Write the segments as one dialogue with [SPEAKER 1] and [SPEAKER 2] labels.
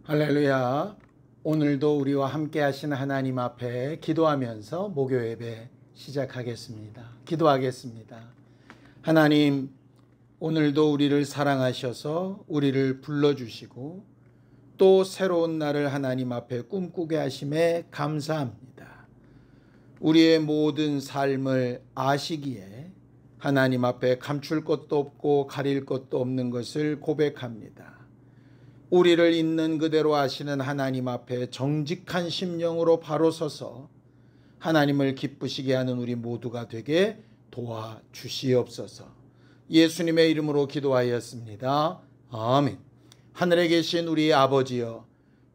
[SPEAKER 1] 할렐루야. 오늘도 우리와 함께 하신 하나님 앞에 기도하면서 목요 예배 시작하겠습니다. 기도하겠습니다. 하나님, 오늘도 우리를 사랑하셔서 우리를 불러주시고 또 새로운 날을 하나님 앞에 꿈꾸게 하심에 감사합니다. 우리의 모든 삶을 아시기에 하나님 앞에 감출 것도 없고 가릴 것도 없는 것을 고백합니다. 우리를 있는 그대로 아시는 하나님 앞에 정직한 심령으로 바로 서서 하나님을 기쁘시게 하는 우리 모두가 되게 도와주시옵소서. 예수님의 이름으로 기도하였습니다. 아멘. 하늘에 계신 우리 아버지여,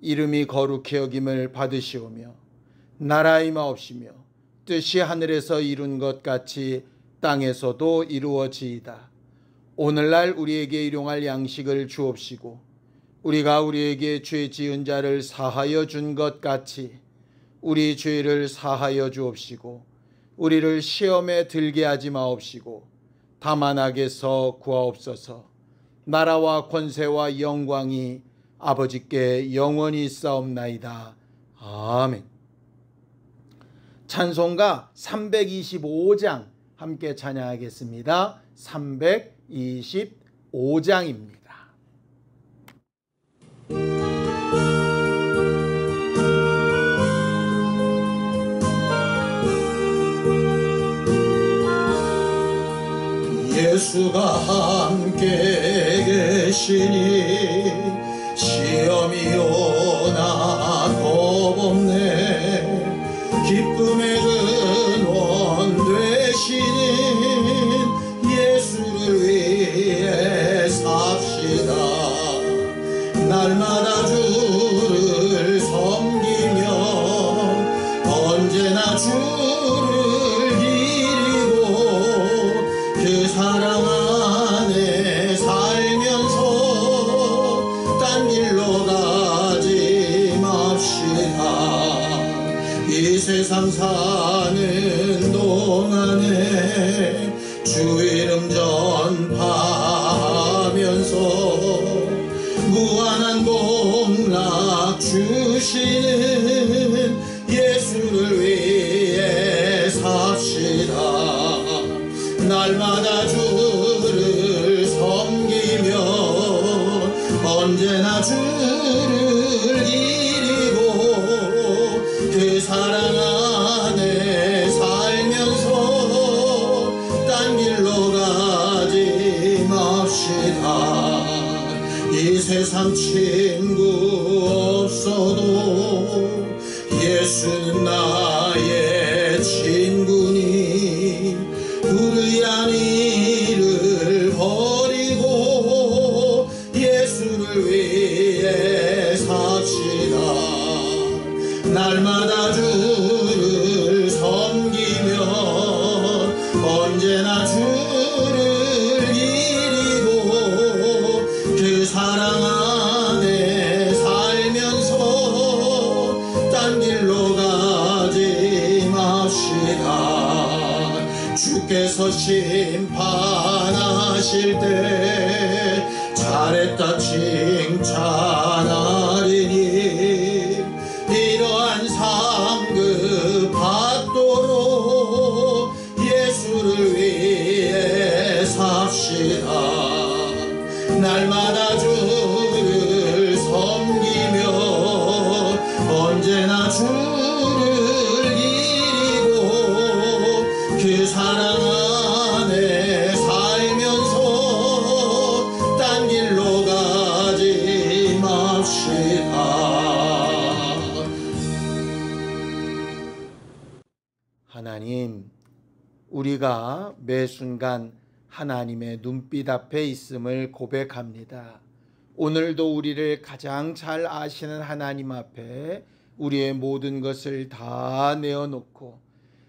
[SPEAKER 1] 이름이 거룩히 여김을 받으시오며 나라 임하옵시며 뜻이 하늘에서 이룬 것 같이 땅에서도 이루어지이다. 오늘날 우리에게 일용할 양식을 주옵시고 우리가 우리에게 죄 지은 자를 사하여 준 것 같이 우리 죄를 사하여 주옵시고 우리를 시험에 들게 하지 마옵시고 다만 악에서 구하옵소서. 나라와 권세와 영광이 아버지께 영원히 있사옵나이다. 아멘. 찬송가 325장 함께 찬양하겠습니다. 325장입니다.
[SPEAKER 2] 예수가 함께 계시니 시험이 오나 겁없네. 기쁨의 근원 되시는 예수를 위해 삽시다. 날마다 주를 섬기며 언제나 주를 기리고 그 사랑 안에 살면서 딴 길로 가지 맙시다. 이 세상 사는 동안에 주 이름 전파하면서 무한한 복락 주시는 예수를 위해 삽시다. 날마다 주를 섬기며 언제나 주를 기리고 그 사랑 안에 살면서 딴 길로 가지 맙시다. 이 세상 친구 없어도 예수는 나의 친구니 불의한 일을 버리고 예수를 위해 삽시다. 날마다 주를 섬기며 언제나 주를 기리고 그 사랑 안에 살면서 딴 길로 가지 맙시다. 주께서 심판하실 때 잘했다 칭찬하리니 이러한 상급 받도록 예수를 위해 삽시다. 날마다 주를 섬기며 언제나 주를 기리고 그 사랑 안에 살면서 딴 길로 가지 맙시다.
[SPEAKER 1] 하나님, 우리가 매 순간 하나님의 눈빛 앞에 있음을 고백합니다. 오늘도 우리를 가장 잘 아시는 하나님 앞에 우리의 모든 것을 다 내어놓고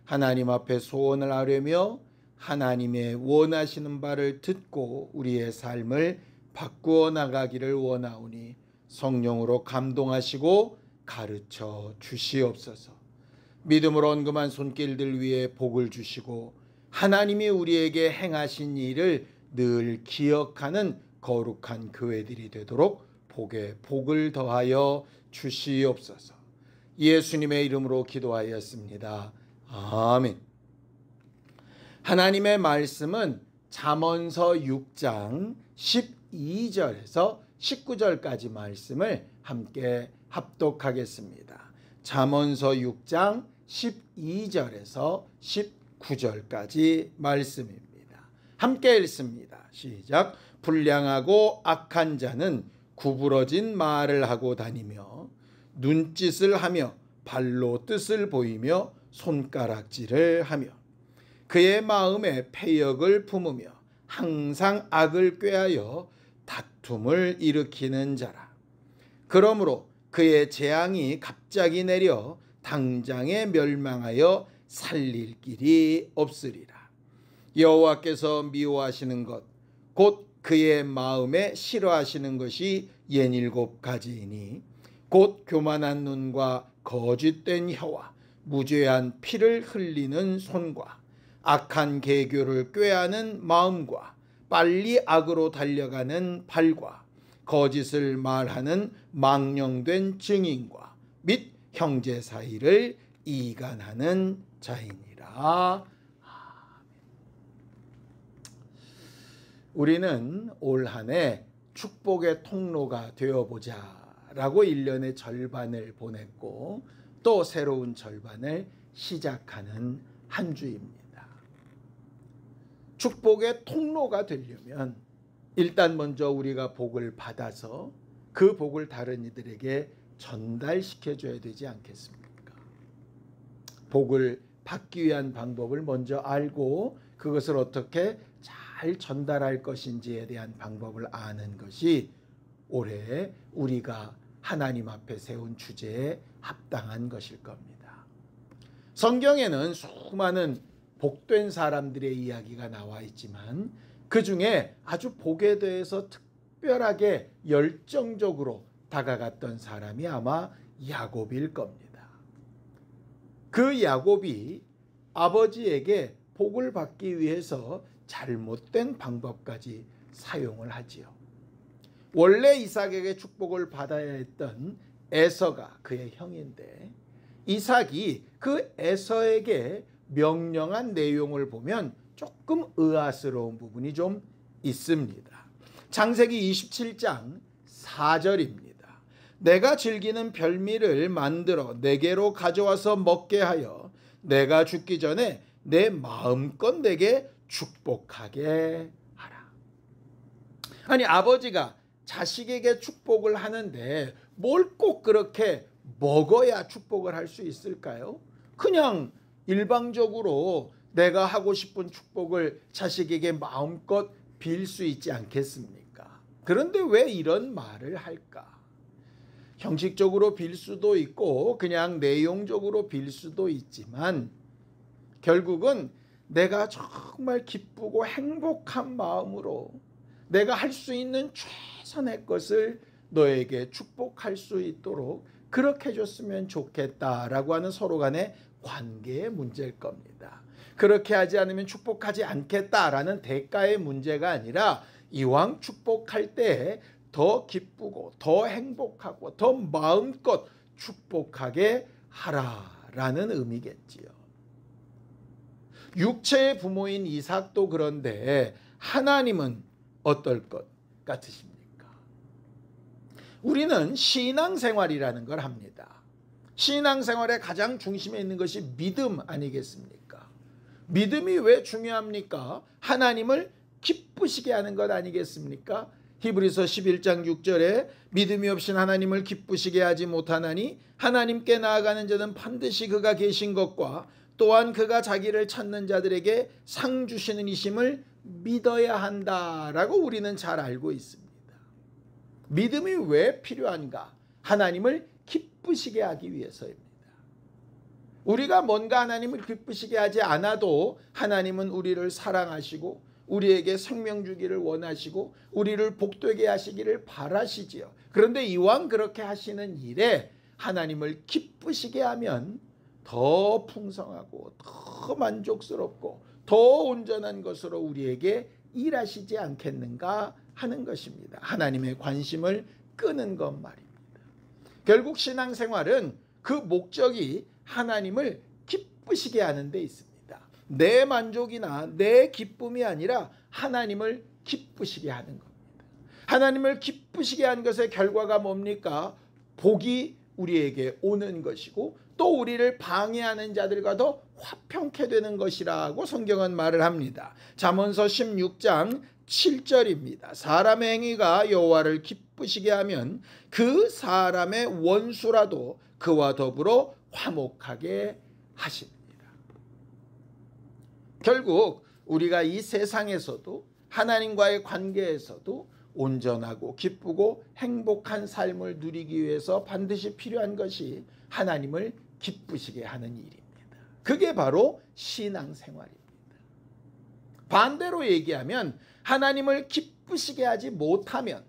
[SPEAKER 1] 하나님 앞에 소원을 아뢰며 하나님의 원하시는 바를 듣고 우리의 삶을 바꾸어 나가기를 원하오니 성령으로 감동하시고 가르쳐 주시옵소서. 믿음으로 언금한 손길들 위에 복을 주시고 하나님이 우리에게 행하신 일을 늘 기억하는 거룩한 교회들이 되도록 복에 복을 더하여 주시옵소서. 예수님의 이름으로 기도하였습니다. 아멘. 하나님의 말씀은 잠언서 6장 12절에서 19절까지 말씀을 함께 합독하겠습니다. 잠언서 6장 12절에서 19절까지 말씀입니다. 함께 읽습니다. 시작. 불량하고 악한 자는 구부러진 말을 하고 다니며 눈짓을 하며 발로 뜻을 보이며 손가락질을 하며 그의 마음에 패역을 품으며 항상 악을 꾀하여 다툼을 일으키는 자라. 그러므로 그의 재앙이 갑자기 내려 당장에 멸망하여 살릴 길이 없으리라. 여호와께서 미워하시는 것 곧 그의 마음에 싫어하시는 것이 67가지이니 곧 교만한 눈과 거짓된 혀와 무죄한 피를 흘리는 손과 악한 계교를 꾀하는 마음과 빨리 악으로 달려가는 발과 거짓을 말하는 망령된 증인과 및 형제 사이를 이간하는 자이니라. 우리는 올 한 해 축복의 통로가 되어보자 라고 1년의 절반을 보냈고 또 새로운 절반을 시작하는 한 주입니다. 축복의 통로가 되려면 일단 먼저 우리가 복을 받아서 그 복을 다른 이들에게 전달시켜 줘야 되지 않겠습니까? 복을 받기 위한 방법을 먼저 알고 그것을 어떻게 잘 전달할 것인지에 대한 방법을 아는 것이 올해 우리가 하나님 앞에 세운 주제에 합당한 것일 겁니다. 성경에는 수많은 복된 사람들의 이야기가 나와 있지만 그 중에 아주 복에 대해서 특별하게 열정적으로 다가갔던 사람이 아마 야곱일 겁니다. 그 야곱이 아버지에게 복을 받기 위해서 잘못된 방법까지 사용을 하지요. 원래 이삭에게 축복을 받아야 했던 에서가 그의 형인데 이삭이 그 에서에게 명령한 내용을 보면 조금 의아스러운 부분이 좀 있습니다. 창세기 27장 4절입니다. 내가 즐기는 별미를 만들어 내게로 가져와서 먹게 하여 내가 죽기 전에 내 마음껏 내게 축복하게 하라. 아니 아버지가 자식에게 축복을 하는데 뭘 꼭 그렇게 먹어야 축복을 할 수 있을까요? 그냥 일방적으로 내가 하고 싶은 축복을 자식에게 마음껏 빌 수 있지 않겠습니까? 그런데 왜 이런 말을 할까? 형식적으로 빌 수도 있고 그냥 내용적으로 빌 수도 있지만 결국은 내가 정말 기쁘고 행복한 마음으로 내가 할 수 있는 최선의 것을 너에게 축복할 수 있도록 그렇게 해줬으면 좋겠다라고 하는 서로 간의 관계의 문제일 겁니다. 그렇게 하지 않으면 축복하지 않겠다라는 대가의 문제가 아니라 이왕 축복할 때 더 기쁘고 더 행복하고 더 마음껏 축복하게 하라라는 의미겠지요. 육체의 부모인 이삭도 그런데 하나님은 어떨 것 같으십니까? 우리는 신앙생활이라는 걸 합니다. 신앙생활의 가장 중심에 있는 것이 믿음 아니겠습니까? 믿음이 왜 중요합니까? 하나님을 기쁘시게 하는 것 아니겠습니까? 히브리서 11장 6절에 믿음이 없인 하나님을 기쁘시게 하지 못하나니 하나님께 나아가는 자는 반드시 그가 계신 것과 또한 그가 자기를 찾는 자들에게 상 주시는 이심을 믿어야 한다라고 우리는 잘 알고 있습니다. 믿음이 왜 필요한가? 하나님을 기쁘시게 하기 위해서입니다. 우리가 뭔가 하나님을 기쁘시게 하지 않아도 하나님은 우리를 사랑하시고 우리에게 생명 주기를 원하시고 우리를 복되게 하시기를 바라시지요. 그런데 이왕 그렇게 하시는 일에 하나님을 기쁘시게 하면 더 풍성하고 더 만족스럽고 더 온전한 것으로 우리에게 일하시지 않겠는가 하는 것입니다. 하나님의 관심을 끄는 것 말입니다. 결국 신앙생활은 그 목적이 하나님을 기쁘시게 하는 데 있습니다. 내 만족이나 내 기쁨이 아니라 하나님을 기쁘시게 하는 겁니다. 하나님을 기쁘시게 한 것의 결과가 뭡니까? 복이 우리에게 오는 것이고 또 우리를 방해하는 자들과도 화평케 되는 것이라고 성경은 말을 합니다. 잠언서 16장 7절입니다. 사람의 행위가 여호와를 기쁘시게 하면 그 사람의 원수라도 그와 더불어 화목하게 하십니다. 결국 우리가 이 세상에서도 하나님과의 관계에서도 온전하고 기쁘고 행복한 삶을 누리기 위해서 반드시 필요한 것이 하나님을 기쁘시게 하는 일입니다. 그게 바로 신앙생활입니다. 반대로 얘기하면 하나님을 기쁘시게 하지 못하면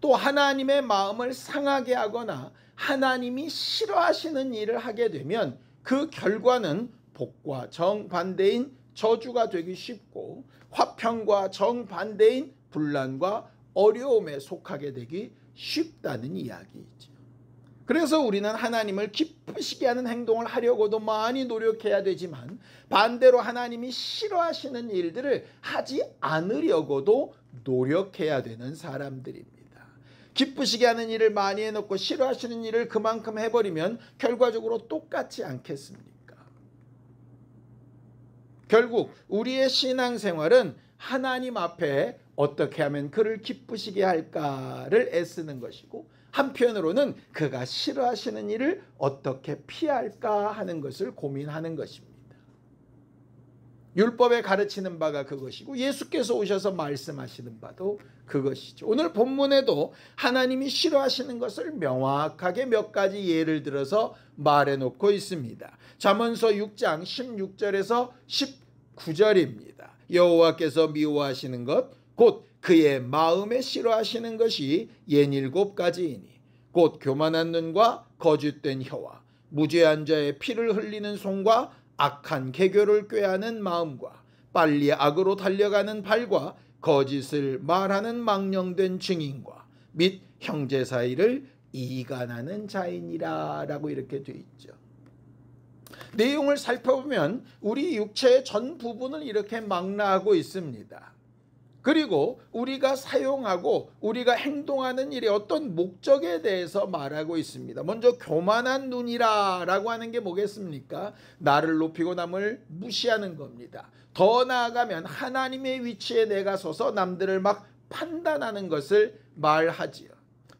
[SPEAKER 1] 또 하나님의 마음을 상하게 하거나 하나님이 싫어하시는 일을 하게 되면 그 결과는 복과 정반대인 저주가 되기 쉽고 화평과 정반대인 분란과 어려움에 속하게 되기 쉽다는 이야기이죠. 그래서 우리는 하나님을 기쁘시게 하는 행동을 하려고도 많이 노력해야 되지만 반대로 하나님이 싫어하시는 일들을 하지 않으려고도 노력해야 되는 사람들입니다. 기쁘시게 하는 일을 많이 해놓고 싫어하시는 일을 그만큼 해버리면 결과적으로 똑같지 않겠습니까? 결국 우리의 신앙생활은 하나님 앞에 어떻게 하면 그를 기쁘시게 할까를 애쓰는 것이고 한편으로는 그가 싫어하시는 일을 어떻게 피할까 하는 것을 고민하는 것입니다. 율법에 가르치는 바가 그것이고 예수께서 오셔서 말씀하시는 바도 그것이죠. 오늘 본문에도 하나님이 싫어하시는 것을 명확하게 몇 가지 예를 들어서 말해놓고 있습니다. 잠언서 6장 16절에서 19절입니다. 여호와께서 미워하시는 것 곧 그의 마음에 싫어하시는 것이 67가지이니 곧 교만한 눈과 거짓된 혀와 무죄한 자의 피를 흘리는 손과 악한 계교를 꾀하는 마음과 빨리 악으로 달려가는 발과 거짓을 말하는 망령된 증인과 및 형제 사이를 이간하는 자이니라 라고 이렇게 되어 있죠. 내용을 살펴보면 우리 육체의 전 부분을 이렇게 망라하고 있습니다. 그리고 우리가 사용하고 우리가 행동하는 일의 어떤 목적에 대해서 말하고 있습니다. 먼저 교만한 눈이라 라고 하는 게 뭐겠습니까? 나를 높이고 남을 무시하는 겁니다. 더 나아가면 하나님의 위치에 내가 서서 남들을 막 판단하는 것을 말하지요.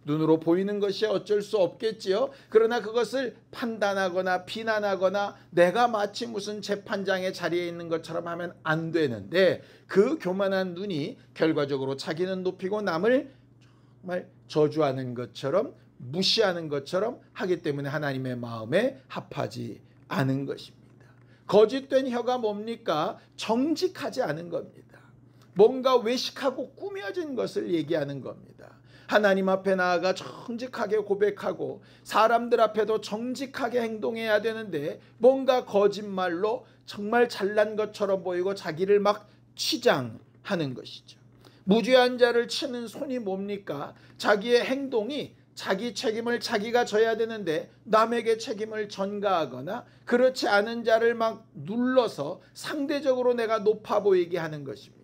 [SPEAKER 1] 눈으로 보이는 것이 어쩔 수 없겠지요. 그러나 그것을 판단하거나 비난하거나 내가 마치 무슨 재판장의 자리에 있는 것처럼 하면 안 되는데 그 교만한 눈이 결과적으로 자기는 높이고 남을 정말 저주하는 것처럼 무시하는 것처럼 하기 때문에 하나님의 마음에 합하지 않은 것입니다. 거짓된 혀가 뭡니까? 정직하지 않은 겁니다. 뭔가 외식하고 꾸며진 것을 얘기하는 겁니다. 하나님 앞에 나아가 정직하게 고백하고 사람들 앞에도 정직하게 행동해야 되는데 뭔가 거짓말로 정말 잘난 것처럼 보이고 자기를 막 치장하는 것이죠. 무죄한 자를 치는 손이 뭡니까? 자기의 행동이 자기 책임을 자기가 져야 되는데 남에게 책임을 전가하거나 그렇지 않은 자를 막 눌러서 상대적으로 내가 높아 보이게 하는 것입니다.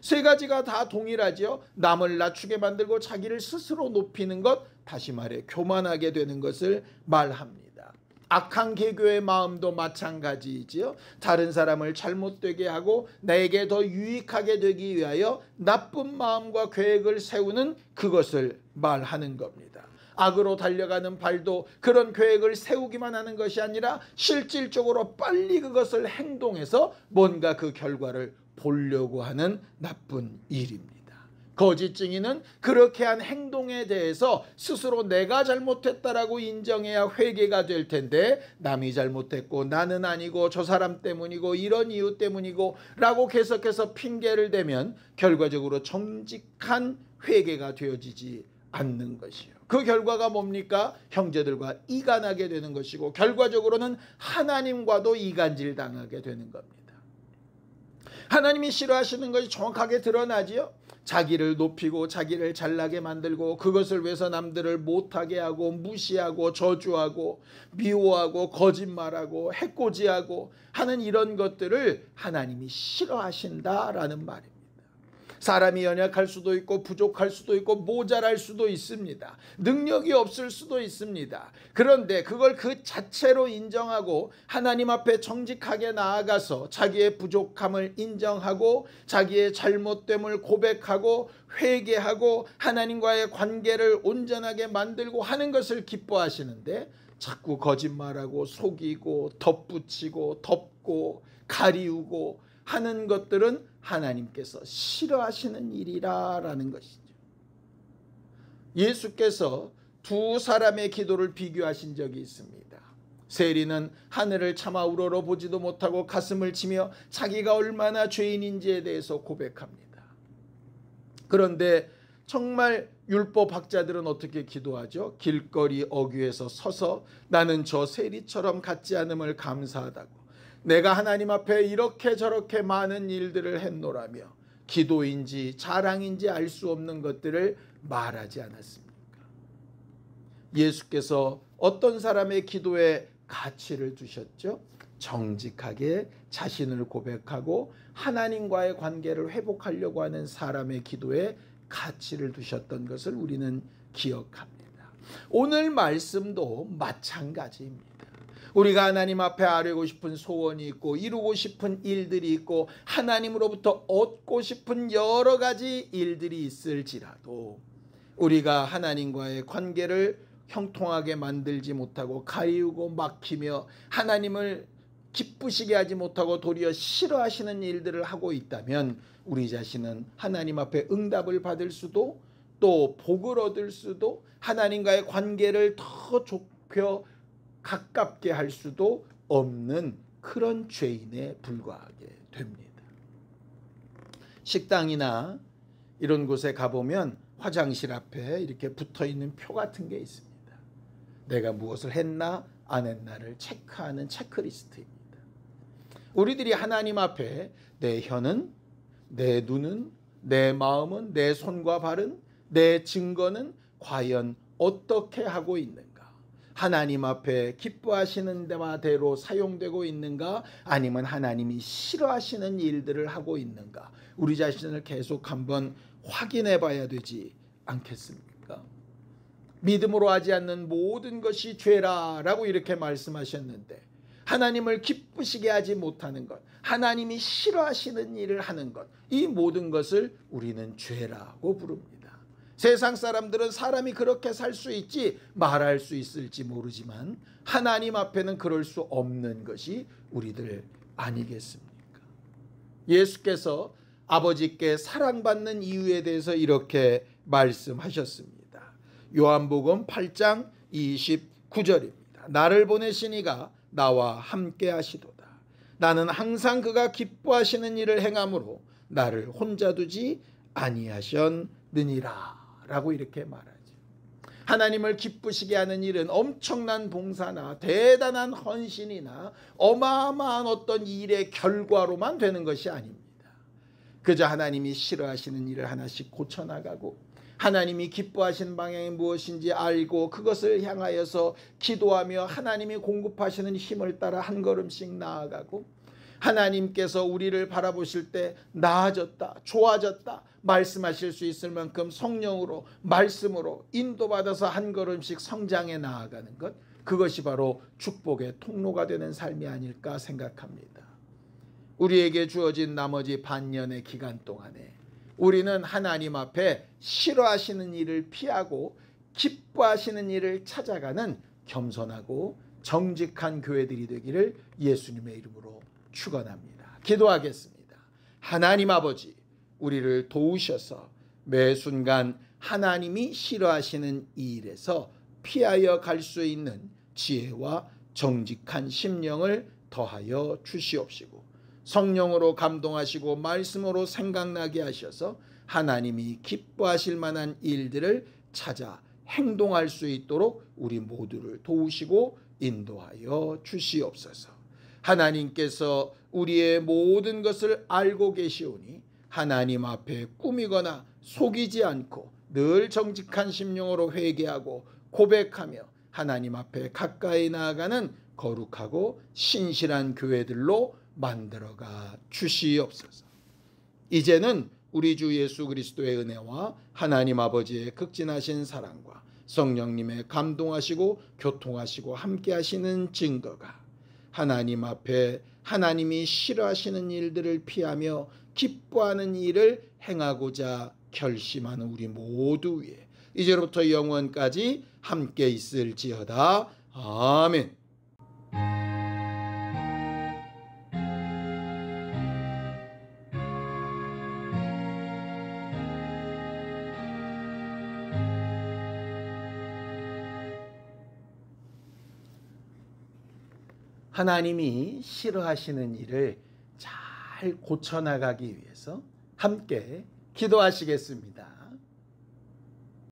[SPEAKER 1] 세 가지가 다 동일하죠. 남을 낮추게 만들고 자기를 스스로 높이는 것, 다시 말해 교만하게 되는 것을 말합니다. 악한 계교의 마음도 마찬가지이지요. 다른 사람을 잘못되게 하고 나에게 더 유익하게 되기 위하여 나쁜 마음과 계획을 세우는 그것을 말하는 겁니다. 악으로 달려가는 발도 그런 계획을 세우기만 하는 것이 아니라 실질적으로 빨리 그것을 행동해서 뭔가 그 결과를 보려고 하는 나쁜 일입니다. 거짓 증인은 그렇게 한 행동에 대해서 스스로 내가 잘못했다라고 인정해야 회개가 될 텐데 남이 잘못했고 나는 아니고 저 사람 때문이고 이런 이유 때문이고 라고 계속해서 핑계를 대면 결과적으로 정직한 회개가 되어지지 않는 것이요. 그 결과가 뭡니까? 형제들과 이간하게 되는 것이고 결과적으로는 하나님과도 이간질 당하게 되는 겁니다. 하나님이 싫어하시는 것이 정확하게 드러나지요. 자기를 높이고 자기를 잘나게 만들고 그것을 위해서 남들을 못하게 하고 무시하고 저주하고 미워하고 거짓말하고 해코지하고 하는 이런 것들을 하나님이 싫어하신다라는 말입니다. 사람이 연약할 수도 있고 부족할 수도 있고 모자랄 수도 있습니다. 능력이 없을 수도 있습니다. 그런데 그걸 그 자체로 인정하고 하나님 앞에 정직하게 나아가서 자기의 부족함을 인정하고 자기의 잘못됨을 고백하고 회개하고 하나님과의 관계를 온전하게 만들고 하는 것을 기뻐하시는데, 자꾸 거짓말하고 속이고 덧붙이고 덮고 가리우고 하는 것들은 하나님께서 싫어하시는 일이라는 것이죠. 예수께서 두 사람의 기도를 비교하신 적이 있습니다. 세리는 하늘을 차마 우러러 보지도 못하고 가슴을 치며 자기가 얼마나 죄인인지에 대해서 고백합니다. 그런데 정말 율법학자들은 어떻게 기도하죠? 길거리 어귀에서 서서 나는 저 세리처럼 같지 않음을 감사하다고, 내가 하나님 앞에 이렇게 저렇게 많은 일들을 했노라며 기도인지 자랑인지 알 수 없는 것들을 말하지 않았습니까? 예수께서 어떤 사람의 기도에 가치를 두셨죠? 정직하게 자신을 고백하고 하나님과의 관계를 회복하려고 하는 사람의 기도에 가치를 두셨던 것을 우리는 기억합니다. 오늘 말씀도 마찬가지입니다. 우리가 하나님 앞에 아뢰고 싶은 소원이 있고 이루고 싶은 일들이 있고 하나님으로부터 얻고 싶은 여러 가지 일들이 있을지라도 우리가 하나님과의 관계를 형통하게 만들지 못하고 가리우고 막히며 하나님을 기쁘시게 하지 못하고 도리어 싫어하시는 일들을 하고 있다면 우리 자신은 하나님 앞에 응답을 받을 수도 또 복을 얻을 수도 하나님과의 관계를 더 좁혀 가깝게 할 수도 없는 그런 죄인에 불과하게 됩니다. 식당이나 이런 곳에 가보면 화장실 앞에 이렇게 붙어있는 표 같은 게 있습니다. 내가 무엇을 했나 안 했나를 체크하는 체크리스트입니다. 우리들이 하나님 앞에 내 혀는, 내 눈은, 내 마음은, 내 손과 발은, 내 증거는 과연 어떻게 하고 있는가? 하나님 앞에 기뻐하시는 바대로 사용되고 있는가? 아니면 하나님이 싫어하시는 일들을 하고 있는가? 우리 자신을 계속 한번 확인해 봐야 되지 않겠습니까? 믿음으로 하지 않는 모든 것이 죄라라고 이렇게 말씀하셨는데, 하나님을 기쁘시게 하지 못하는 것, 하나님이 싫어하시는 일을 하는 것, 이 모든 것을 우리는 죄라고 부릅니다. 세상 사람들은 사람이 그렇게 살 수 있지 말할 수 있을지 모르지만 하나님 앞에는 그럴 수 없는 것이 우리들 아니겠습니까? 예수께서 아버지께 사랑받는 이유에 대해서 이렇게 말씀하셨습니다. 요한복음 8장 29절입니다. 나를 보내신 이가 나와 함께 하시도다. 나는 항상 그가 기뻐하시는 일을 행함으로 나를 혼자 두지 아니하셨느니라 라고 이렇게 말하죠. 하나님을 기쁘시게 하는 일은 엄청난 봉사나 대단한 헌신이나 어마어마한 어떤 일의 결과로만 되는 것이 아닙니다. 그저 하나님이 싫어하시는 일을 하나씩 고쳐나가고 하나님이 기뻐하시는 방향이 무엇인지 알고 그것을 향하여서 기도하며 하나님이 공급하시는 힘을 따라 한 걸음씩 나아가고, 하나님께서 우리를 바라보실 때 나아졌다, 좋아졌다 말씀하실 수 있을 만큼 성령으로 말씀으로 인도받아서 한 걸음씩 성장해 나아가는 것, 그것이 바로 축복의 통로가 되는 삶이 아닐까 생각합니다. 우리에게 주어진 나머지 반년의 기간 동안에 우리는 하나님 앞에 싫어하시는 일을 피하고 기뻐하시는 일을 찾아가는 겸손하고 정직한 교회들이 되기를 예수님의 이름으로 축원합니다. 기도하겠습니다. 하나님 아버지, 우리를 도우셔서 매 순간 하나님이 싫어하시는 이 일에서 피하여 갈 수 있는 지혜와 정직한 심령을 더하여 주시옵시고, 성령으로 감동하시고 말씀으로 생각나게 하셔서 하나님이 기뻐하실 만한 일들을 찾아 행동할 수 있도록 우리 모두를 도우시고 인도하여 주시옵소서. 하나님께서 우리의 모든 것을 알고 계시오니 하나님 앞에 꾸미거나 속이지 않고 늘 정직한 심령으로 회개하고 고백하며 하나님 앞에 가까이 나아가는 거룩하고 신실한 교회들로 만들어가 주시옵소서. 이제는 우리 주 예수 그리스도의 은혜와 하나님 아버지의 극진하신 사랑과 성령님의 감동하시고 교통하시고 함께하시는 증거가 하나님 앞에 하나님이 싫어하시는 일들을 피하며 기뻐하는 일을 행하고자 결심하는 우리 모두 위에 이제로부터 영원까지 함께 있을지어다. 아멘. 하나님이 싫어하시는 일을 잘 고쳐나가기 위해서 함께 기도하시겠습니다.